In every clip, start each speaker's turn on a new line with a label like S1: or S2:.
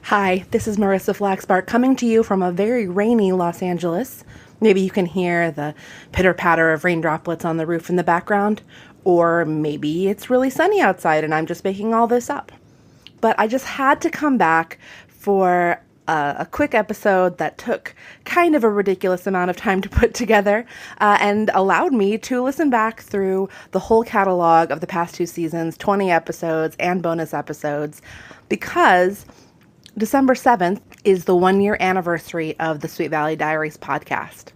S1: Hi, this is Marissa Flaxbart coming to you from a very rainy Los Angeles. Maybe you can hear the pitter-patter of rain droplets on the roof in the background, or maybe it's really sunny outside and I'm just making all this up. But I just had to come back for a quick episode that took kind of a ridiculous amount of time to put together and allowed me to listen back through the whole catalog of the past 2 seasons, 20 episodes and bonus episodes, because December 7th is the 1-year anniversary of the Sweet Valley Diaries podcast.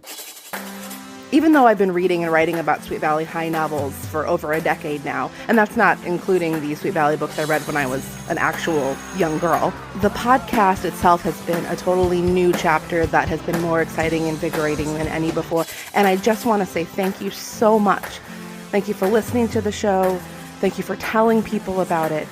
S1: Even though I've been reading and writing about Sweet Valley High novels for over a decade now, and that's not including the Sweet Valley books I read when I was an actual young girl, the podcast itself has been a totally new chapter that has been more exciting and invigorating than any before. And I just want to say thank you so much. Thank you for listening to the show. Thank you for telling people about it.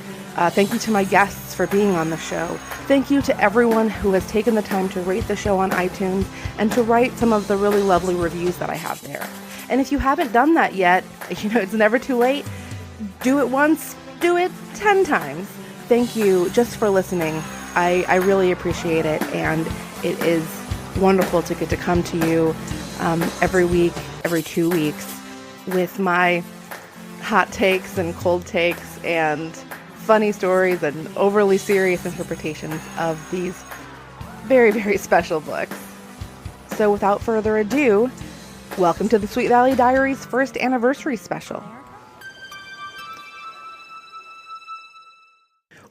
S1: Thank you to my guests for being on the show. Thank you to everyone who has taken the time to rate the show on iTunes and to write some of the really lovely reviews that I have there. And if you haven't done that yet, it's never too late. Do it once, do it 10 times. Thank you just for listening. I really appreciate it, and it is wonderful to get to come to you every week, every 2 weeks with my hot takes and cold takes and funny stories and overly serious interpretations of these very, very special books. So without further ado, welcome to the Sweet Valley Diaries first anniversary special.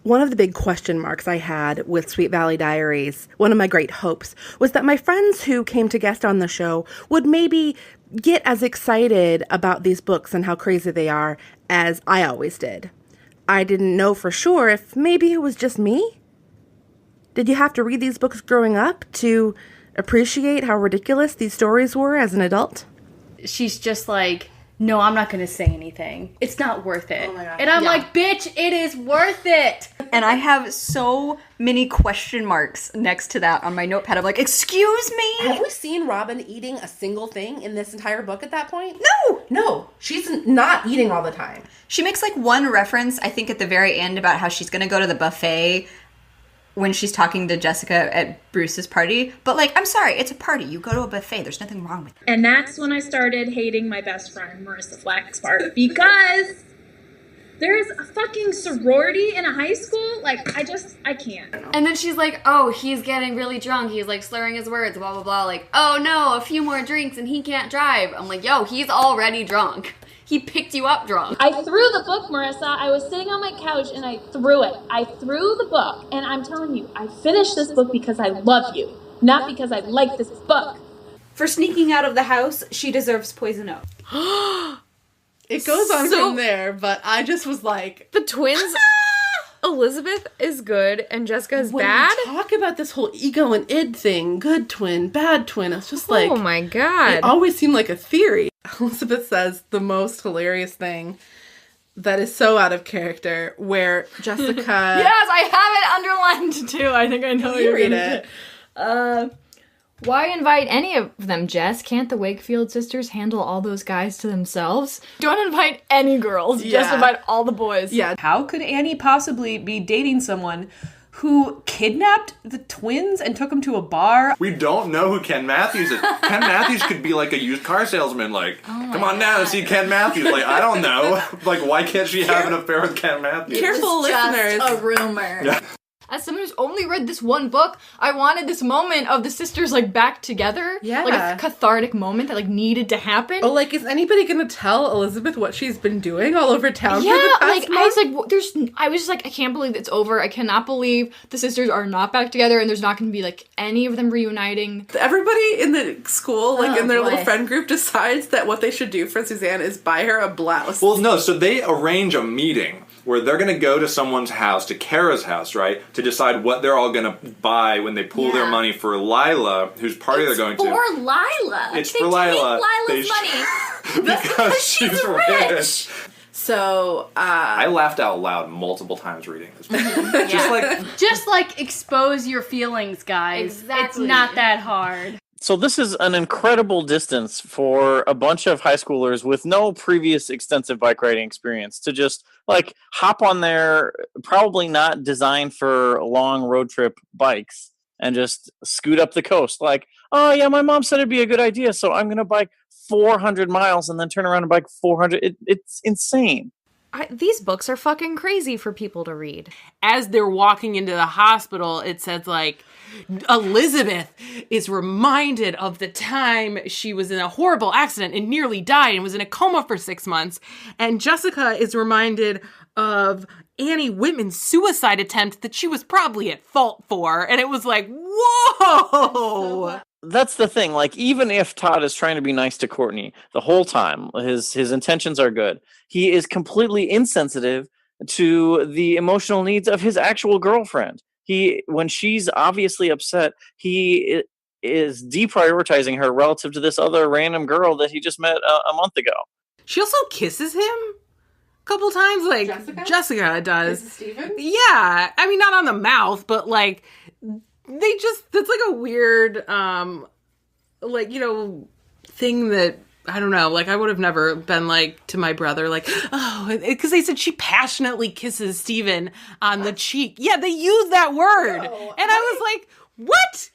S1: One of the big question marks I had with Sweet Valley Diaries, one of my great hopes, was that my friends who came to guest on the show would maybe get as excited about these books and how crazy they are as I always did. I didn't know for sure if maybe it was just me. Did you have to read these books growing up to appreciate how ridiculous these stories were as an adult?
S2: She's just like, no, I'm not going to say anything. It's not worth it.
S1: Oh my God.
S2: And I'm like, bitch, it is worth it.
S3: And I have so many question marks next to that on my notepad. I'm like, excuse me?
S1: Have we seen Robin eating a single thing in this entire book at that point?
S3: No.
S1: She's not eating all the time.
S3: She makes like one reference, I think at the very end, about how she's going to go to the buffet when she's talking to Jessica at Bruce's party. But like, I'm sorry, it's a party. You go to a buffet. There's nothing wrong with it.
S4: And that's when I started hating my best friend, Marissa Flaxbart, because there's a fucking sorority in a high school. Like, I can't.
S2: And then she's like, oh, he's getting really drunk. He's like slurring his words, blah, blah, blah. Like, oh no, a few more drinks and he can't drive. I'm like, yo, he's already drunk. He picked you up drunk.
S4: I threw the book, Marissa. I was sitting on my couch and I threw it. I threw the book. And I'm telling you, I finished this book because I love you, not because I like this book.
S5: For sneaking out of the house, she deserves poison oak.
S1: It goes on from there, but I just was like...
S6: The twins... Elizabeth is good and Jessica is
S1: when
S6: bad?
S1: When we talk about this whole ego and id thing, good twin, bad twin, it's just like...
S6: Oh my God.
S1: It always seemed like a theory. Elizabeth says the most hilarious thing that is so out of character, where Jessica...
S2: Yes, I have it underlined too. I think I know
S1: you read it.
S7: Why invite any of them, Jess? Can't the Wakefield sisters handle all those guys to themselves?
S2: Don't invite any girls.
S1: Yeah.
S2: Just invite all the boys.
S1: Yeah.
S5: How could Annie possibly be dating someone who kidnapped the twins and took them to a bar?
S8: We don't know who Ken Matthews is. Ken Matthews could be like a used car salesman, like, come on now to see Ken Matthews. Like, I don't know. Like, why can't she have an affair with Ken Matthews?
S1: Careful, listeners.
S3: Just a rumor.
S8: Yeah.
S2: As someone who's only read this one book, I wanted this moment of the sisters, like, back together.
S1: Yeah.
S2: Like, a cathartic moment that, like, needed to happen.
S1: Oh, like, is anybody gonna tell Elizabeth what she's been doing all over town for
S2: Yeah,
S1: the past
S2: like,
S1: month?
S2: I was just like, I can't believe it's over. I cannot believe the sisters are not back together and there's not gonna be, like, any of them reuniting.
S1: Everybody in the school, like, in their
S3: boy.
S1: little friend group, decides that what they should do for Suzanne is buy her a blouse.
S8: Well, no, so they arrange a meeting where they're going to go to someone's house, to Kara's house, right, to decide what they're all going to buy when they pool their money for Lila, whose party they're going to.
S3: For Lila.
S8: It's
S3: they
S8: for Lila.
S3: Take Lila's money.
S8: Because she's rich.
S1: So,
S8: I laughed out loud multiple times reading this book.
S2: Just, like, expose your feelings, guys.
S3: Exactly.
S2: It's not that hard.
S9: So this is an incredible distance for a bunch of high schoolers with no previous extensive bike riding experience to just like hop on their probably not designed for long road trip bikes and just scoot up the coast. Like, oh yeah, my mom said it'd be a good idea, so I'm going to bike 400 miles and then turn around and bike 400. It's insane.
S7: These books are fucking crazy for people to read.
S5: As they're walking into the hospital, it says like, Elizabeth is reminded of the time she was in a horrible accident and nearly died and was in a coma for 6 months. And Jessica is reminded of Annie Whitman's suicide attempt that she was probably at fault for. And it was like, whoa!
S9: That's the thing. Like, even if Todd is trying to be nice to Courtney the whole time, his intentions are good. He is completely insensitive to the emotional needs of his actual girlfriend. When she's obviously upset, he is deprioritizing her relative to this other random girl that he just met a month ago.
S5: She also kisses him a couple times, like Jessica does.
S1: Kisses Steven?
S5: Yeah, I mean, not on the mouth, but like that's like a weird, like, you know, thing that, I don't know, like I would have never been like to my brother, like, oh, because they said she passionately kisses Steven on the cheek. Yeah, they use that word. No, and I was like, what?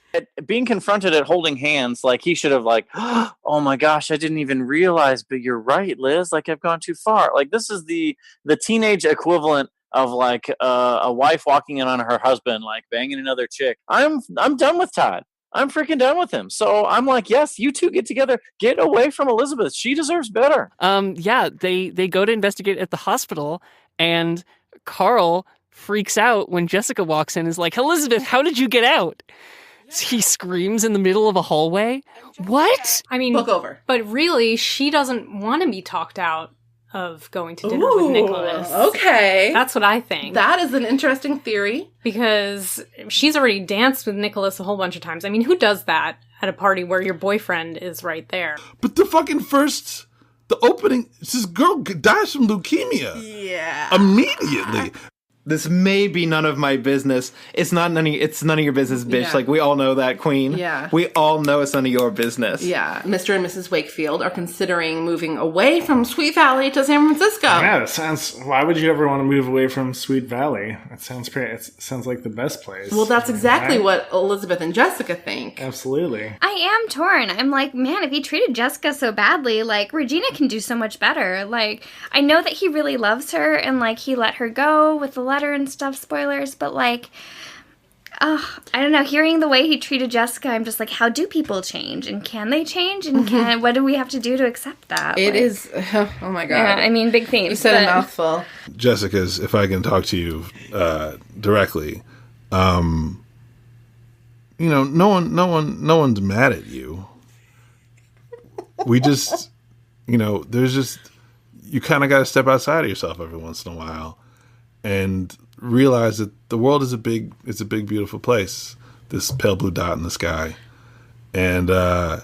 S9: Being confronted at holding hands, like he should have like, oh my gosh, I didn't even realize, but you're right, Liz, like I've gone too far. Like this is the teenage equivalent of like a wife walking in on her husband, like banging another chick. I'm done with Todd. I'm freaking done with him. So I'm like, yes, you two get together. Get away from Elizabeth. She deserves better.
S10: Yeah, they go to investigate at the hospital, and Carl freaks out when Jessica walks in and is like, Elizabeth, how did you get out? He screams in the middle of a hallway. What?
S7: I mean,
S1: book over.
S7: But really, she doesn't want to be talked out of going to dinner with Nicholas.
S1: Okay.
S7: That's what I think.
S1: That is an interesting theory.
S7: Because she's already danced with Nicholas a whole bunch of times. I mean, who does that at a party where your boyfriend is right there?
S11: But the opening, this girl dies from leukemia.
S1: Yeah.
S11: Immediately.
S12: This may be none of my business. It's none of your business, bitch.
S1: Yeah.
S12: Like, we all know that, Queen.
S1: Yeah.
S12: We all know it's none of your business.
S1: Yeah. Mr. and Mrs. Wakefield are considering moving away from Sweet Valley to San Francisco.
S13: Yeah, that sounds... Why would you ever want to move away from Sweet Valley? It sounds like the best place.
S1: Well, that's exactly what Elizabeth and Jessica think.
S13: Absolutely.
S14: I am torn. I'm like, man, if he treated Jessica so badly, like, Regina can do so much better. Like, I know that he really loves her, and, like, he let her go with the letter and stuff, spoilers, but, like, I don't know, hearing the way he treated Jessica, I'm just like, how do people change? And can they change? And what do we have to do to accept that?
S1: It is, oh my God.
S14: Yeah, I mean, big themes.
S1: You said a mouthful.
S11: Jessica's, if I can talk to you directly, you know, no one's mad at you. We just, you know, you kind of got to step outside of yourself every once in a while and realize that the world is a big, beautiful place. This pale blue dot in the sky, and yeah,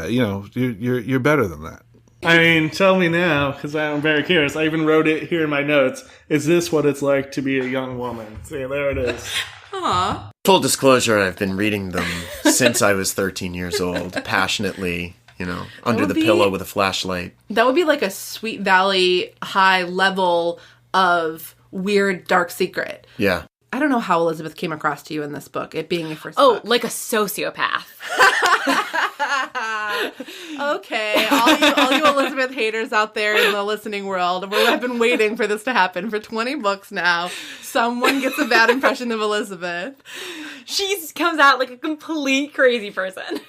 S11: you know, you're better than that.
S13: I mean, tell me now, because I'm very curious. I even wrote it here in my notes. Is this what it's like to be a young woman? See, there it is.
S1: Aww.
S15: Full disclosure, I've been reading them since I was 13 years old, passionately, you know, under the pillow with a flashlight.
S1: That would be like a Sweet Valley high level of weird dark secret.
S15: Yeah.
S1: I don't know how Elizabeth came across to you in this book, it being your first
S7: book.
S1: book.
S7: Like a sociopath.
S1: Okay, all you Elizabeth haters out there in the listening world, I've been waiting for this to happen for 20 books now. Someone gets a bad impression of Elizabeth.
S7: She comes out like a complete crazy person.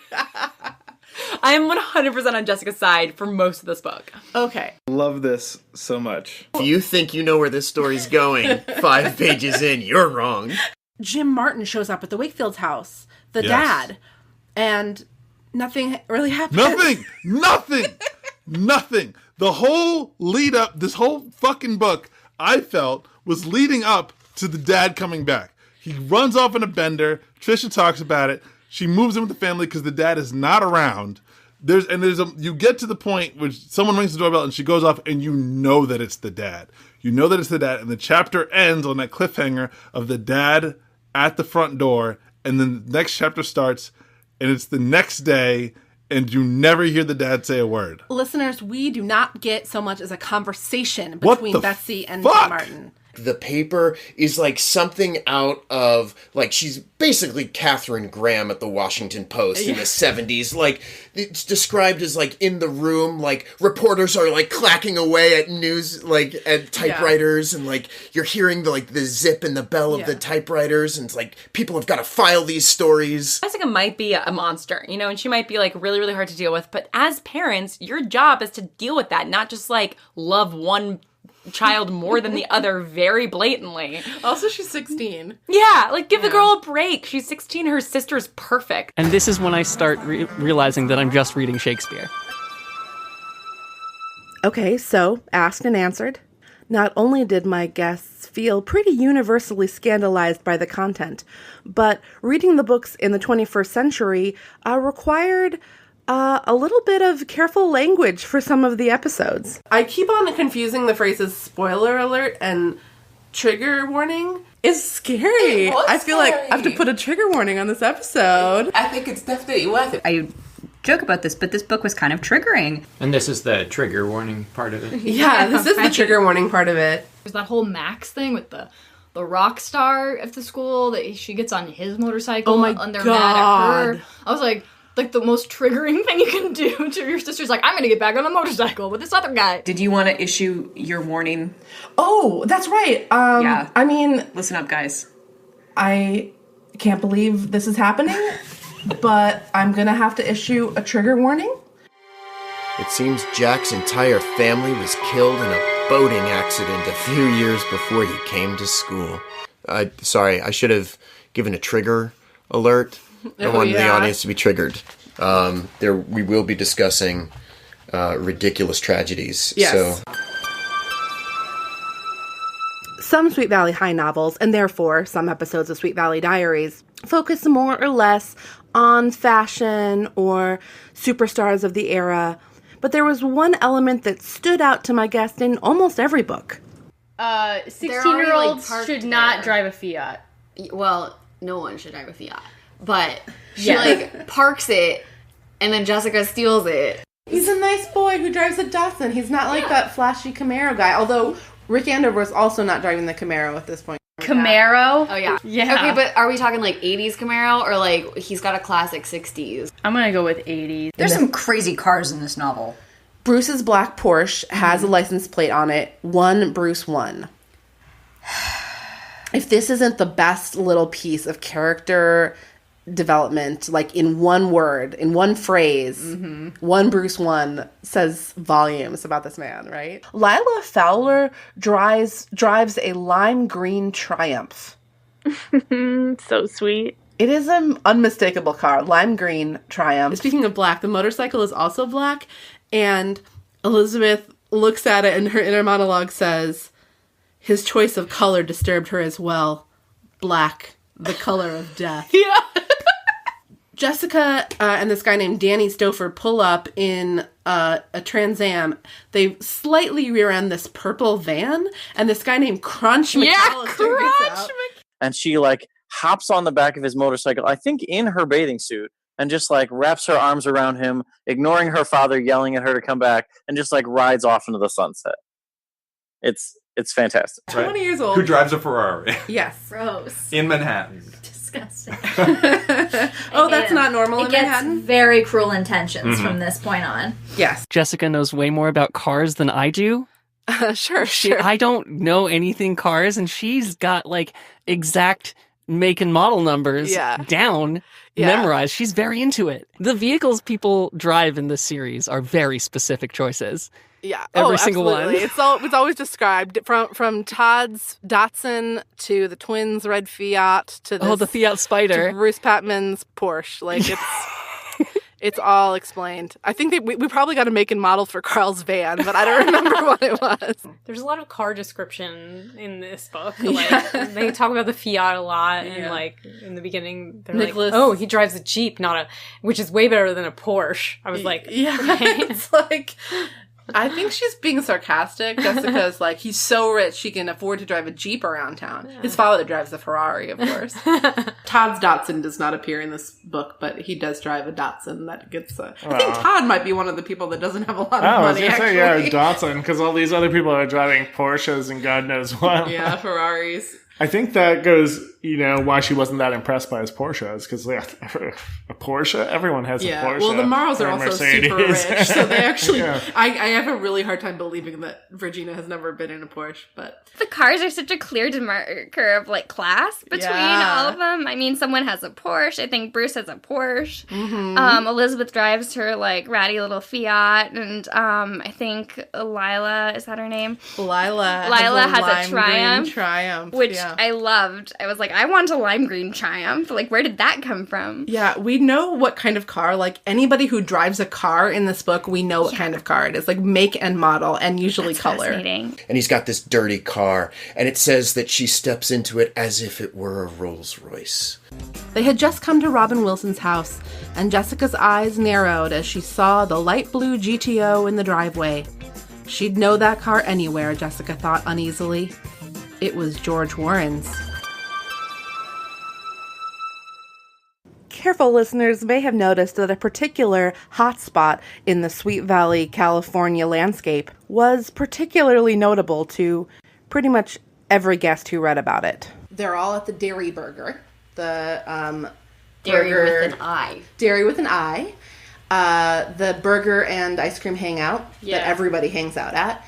S7: I am 100% on Jessica's side for most of this book.
S1: Okay.
S12: Love this so much.
S15: If you think you know where this story's going 5 pages in, you're wrong.
S1: Jim Martin shows up at the Wakefield's house, the dad, and nothing really happens.
S11: Nothing. The whole lead up, this whole fucking book, I felt, was leading up to the dad coming back. He runs off in a bender. Trisha talks about it. She moves in with the family because the dad is not around. You get to the point where someone rings the doorbell and she goes off and you know that it's the dad. You know that it's the dad. And the chapter ends on that cliffhanger of the dad at the front door. And then the next chapter starts and it's the next day, and you never hear the dad say a word.
S1: Listeners, we do not get so much as a conversation
S11: What
S1: between
S11: the
S1: Betsy and
S11: fuck?
S1: Martin.
S15: The paper is like something out of, like, she's basically Katharine Graham at the Washington Post in the 70s. Like, it's described as, like, in the room, like, reporters are, like, clacking away at news, like, at typewriters, and, like, you're hearing the, like, the zip and the bell of the typewriters, and it's like, people have got to file these stories.
S7: Jessica might be a monster, you know, and she might be, like, really, really hard to deal with, but as parents, your job is to deal with that, not just, like, love one child more than the other very blatantly.
S1: Also, she's 16.
S7: Yeah, like, give the girl a break. She's 16, her sister's perfect.
S10: And this is when I start realizing that I'm just reading Shakespeare.
S1: Okay, so, asked and answered. Not only did my guests feel pretty universally scandalized by the content, but reading the books in the 21st century required a little bit of careful language for some of the episodes. I keep on confusing the phrases spoiler alert and trigger warning. It's scary. I feel like I have to put a trigger warning on this episode.
S16: I think it's definitely worth it.
S3: I joke about this, but this book was kind of triggering.
S16: And this is the trigger warning part of it.
S1: Yeah, this is the trigger warning part of it.
S17: There's that whole Max thing with the rock star at the school that she gets on his motorcycle.
S1: Oh my
S17: and they're
S1: God.
S17: mad at her. I was like the most triggering thing you can do to your sister's like, I'm gonna get back on a motorcycle with this other guy.
S3: Did you want to issue your warning?
S1: Oh, that's right.
S3: Yeah.
S1: I mean,
S3: listen up, guys.
S1: I can't believe this is happening, but I'm gonna have to issue a trigger warning.
S15: It seems Jack's entire family was killed in a boating accident a few years before he came to school. Sorry, I should have given a trigger alert. I wanted the audience to be triggered. We will be discussing ridiculous tragedies.
S1: Yes.
S15: So.
S1: Some Sweet Valley High novels, and therefore some episodes of Sweet Valley Diaries, focus more or less on fashion or superstars of the era. But there was one element that stood out to my guest in almost every book.
S17: 16-year-olds should not drive a Fiat.
S2: Well, no one should drive a Fiat. But she, parks it, and then Jessica steals it.
S1: He's a nice boy who drives a Datsun. He's not like that flashy Camaro guy. Although, Rick Andover is also not driving the Camaro at this point.
S17: Camaro?
S2: Oh, yeah.
S17: Yeah.
S2: Okay, but are we talking, 80s Camaro, or, he's got a classic 60s?
S17: I'm gonna go with 80s.
S3: There's some crazy cars in this novel.
S1: Bruce's black Porsche has a license plate on it. 1 Bruce 1. If this isn't the best little piece of character development, in one word, in one phrase, 1 Bruce 1 says volumes about this man, right? Lila Fowler drives a lime green Triumph.
S4: So sweet.
S1: It is an unmistakable car, lime green Triumph. Speaking of black, the motorcycle is also black, and Elizabeth looks at it and her inner monologue says, his choice of color disturbed her as well. Black, the color of death.
S17: Yeah.
S1: Jessica and this guy named Danny Stouffer pull up in a Trans Am. They slightly rear end this purple van, and this guy named Crunch McAllister gets out.
S9: And she hops on the back of his motorcycle, I think in her bathing suit, and just wraps her arms around him, ignoring her father yelling at her to come back, and just rides off into the sunset. It's fantastic.
S1: 20 years old.
S8: Who drives a Ferrari?
S1: Yes.
S17: Gross.
S8: In Manhattan.
S17: Disgusting.
S1: Oh, that's not normal in Manhattan?
S18: It gets very Cruel Intentions from this point on.
S1: Yes.
S10: Jessica knows way more about cars than I do.
S1: Sure.
S10: I don't know anything cars, and she's got exact make and model numbers down, memorized. She's very into it. The vehicles people drive in this series are very specific choices.
S1: Yeah,
S10: every single
S1: absolutely.
S10: one.
S1: It's always described from Todd's Datsun to the twins' red Fiat to
S10: the Fiat Spider
S1: to Bruce Patman's Porsche. It's all explained. I think we probably got a make and model for Carl's van, but I don't remember what it was.
S7: There's a lot of car description in this book. They talk about the Fiat a lot, and in the beginning, they're
S1: Nicholas.
S7: oh, he drives a Jeep, which is way better than a Porsche. I was
S1: okay.
S7: It's
S1: I think she's being sarcastic. Jessica's like, he's so rich he can afford to drive a Jeep around town. His father drives a Ferrari, of course. Todd's Datsun does not appear in this book, but he does drive a Datsun that gets I think Todd might be one of the people that doesn't have a lot of
S13: I was
S1: money,
S13: going to say,
S1: actually.
S13: yeah, Datsun, because all these other people are driving Porsches and God knows what.
S1: Yeah, Ferraris.
S13: I think that goes, why she wasn't that impressed by his Porsches, because a Porsche? Everyone has a Porsche.
S1: Well, the Marls are
S13: or a
S1: also
S13: Mercedes.
S1: super rich, so they actually...
S13: Yeah.
S1: I have a really hard time believing that Regina has never been in a Porsche, but...
S14: The cars are such a clear demarker of, like, class between all of them. I mean, someone has a Porsche. I think Bruce has a Porsche.
S1: Mm-hmm.
S14: Elizabeth drives her, like, ratty little Fiat. And I think Lila, is that her name?
S1: Lila
S14: has a Triumph.
S1: Triumph,
S14: Which
S1: yeah.
S14: I loved. I was like, I want a lime green Triumph. Like, where did that come from?
S1: Yeah, we know what kind of car, like, anybody who drives a car in this book, we know what kind of car it is. Like, make and model, and usually color.
S15: And he's got this dirty car, and it says that she steps into it as if it were a Rolls Royce.
S1: They had just come to Robin Wilson's house, and Jessica's eyes narrowed as she saw the light blue GTO in the driveway. She'd know that car anywhere, Jessica thought uneasily. It was George Warren's. Careful listeners may have noticed that a particular hotspot in the Sweet Valley, California landscape was particularly notable to pretty much every guest who read about it. They're all at the Dairy Burger. The
S2: Dairy
S1: burger,
S2: with an I.
S1: Dairy with an I. The burger and ice cream hangout that everybody hangs out at.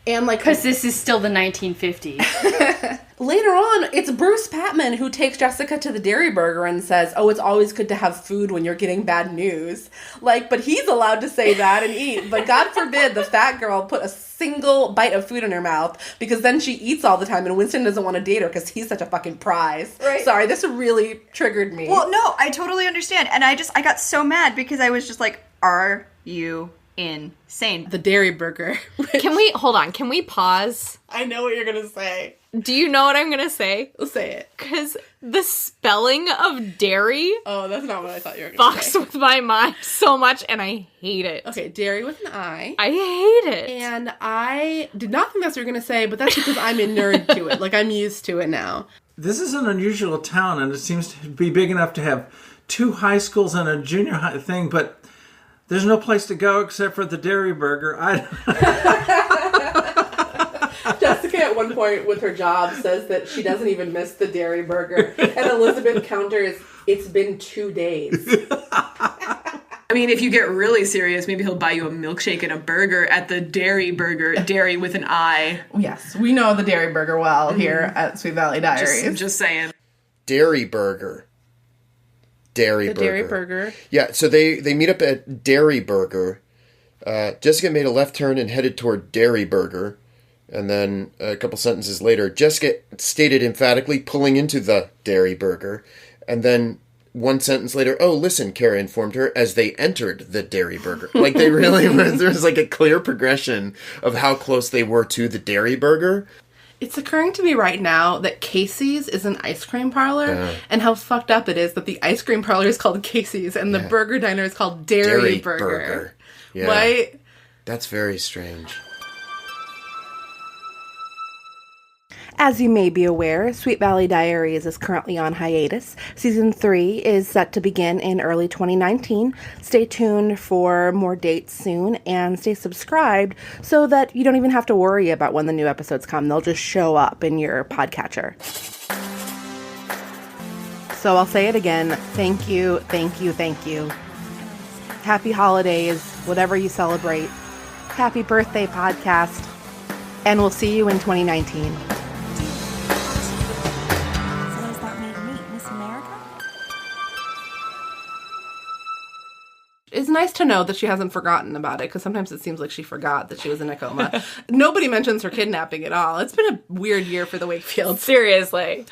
S1: And like,
S2: because this is still the 1950s.
S1: Later on, it's Bruce Patman who takes Jessica to the Dairy Burger and says, "Oh, it's always good to have food when you're getting bad news." Like, but he's allowed to say that and eat. But God forbid the fat girl put a single bite of food in her mouth, because then she eats all the time and Winston doesn't want to date her because he's such a fucking prize.
S3: Right.
S1: Sorry, this really triggered me.
S3: Well, no, I totally understand. And I got so mad because I was just like, are you insane?
S1: The Dairy Burger.
S7: Can we pause?
S1: I know what you're going to say.
S7: Do you know what I'm going to say?
S1: Say it.
S7: Because the spelling of dairy...
S1: Oh, that's not what I thought you were going to say.
S7: Fucks with my mind so much, and I hate it.
S1: Okay, Dairy with an I.
S7: I hate it.
S1: And I did not think that's what you were going to say, but that's because I'm inured to it. Like, I'm used to it now.
S19: This is an unusual town, and it seems to be big enough to have 2 high schools and a junior high thing, but there's no place to go except for the Dairy Burger.
S1: Jessica at one point with her job says that she doesn't even miss the Dairy Burger, and Elizabeth counters, "It's been 2 days."
S20: I mean, if you get really serious, maybe he'll buy you a milkshake and a burger at the Dairy Burger, Dairy with an I.
S1: Yes, we know the Dairy Burger well here at Sweet Valley Diaries.
S20: Just saying.
S15: Dairy Burger. Dairy Burger.
S1: Dairy Burger.
S15: Yeah, so they meet up at Dairy Burger. Jessica made a left turn and headed toward Dairy Burger. And then a couple sentences later, Jessica stated emphatically, pulling into the Dairy Burger. And then one sentence later, "Oh, listen," Kara informed her as they entered the Dairy Burger. Like, they really there was like a clear progression of how close they were to the Dairy Burger.
S1: It's occurring to me right now that Casey's is an ice cream parlor, and how fucked up it is that the ice cream parlor is called Casey's and the burger diner is called Dairy Burger.
S15: Yeah.
S1: Right?
S15: That's very strange.
S1: As you may be aware, Sweet Valley Diaries is currently on hiatus. Season 3 is set to begin in early 2019. Stay tuned for more dates soon, and stay subscribed so that you don't even have to worry about when the new episodes come. They'll just show up in your podcatcher. So I'll say it again. Thank you, thank you, thank you. Happy holidays, whatever you celebrate. Happy birthday, podcast. And we'll see you in 2019. It's nice to know that she hasn't forgotten about it, because sometimes it seems like she forgot that she was in a coma. Nobody mentions her kidnapping at all. It's been a weird year for the Wakefields.
S7: Seriously.